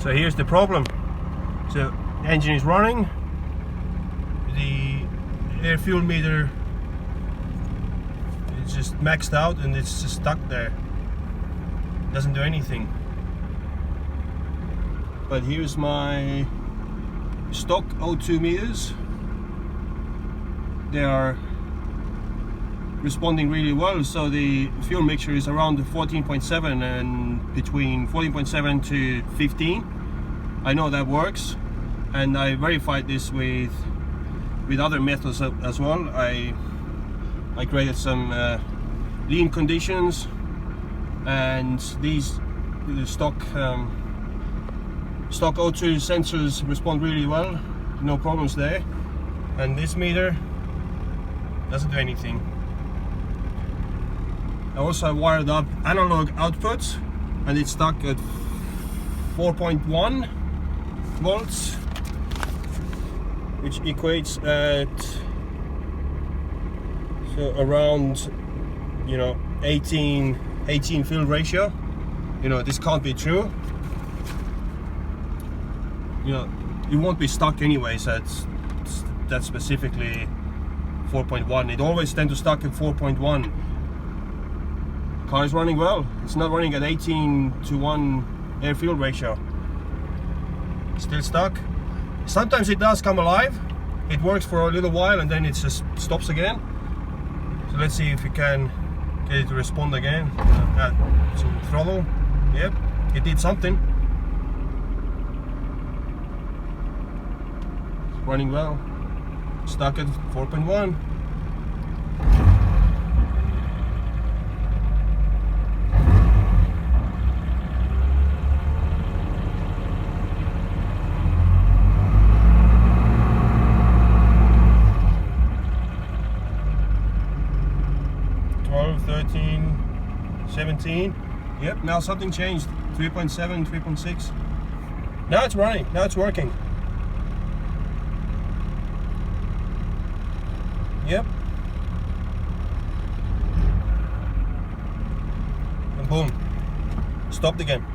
So here's the problem. So the engine is running, the air fuel meter is just maxed out and it's just stuck there. Doesn't do anything. But here's my stock O2 meters. They are responding really well, so the fuel mixture is around 14.7 and between 14.7 to 15. I know that works, and I verified this with other methods as well. I created some lean conditions, and these stock O2 sensors respond really well, no problems there. And this meter doesn't do anything. I also wired up analog outputs, and it's stuck at 4.1 volts, which equates at so around 18 fill ratio. This can't be true. It won't be stuck anyways at that specifically 4.1. It always tends to stuck at 4.1. Car is running well. It's not running at 18:1 air fuel ratio. Still stuck. Sometimes it does come alive. It works for a little while and then it just stops again. So let's see if we can get it to respond again. Add some throttle. Yep, it did something. It's running well. Stuck at 4.1. $12, $13, $17. Yep, now something changed. 3.7, 3.6. Now it's running. Now it's working. Yep. And boom. Stopped again.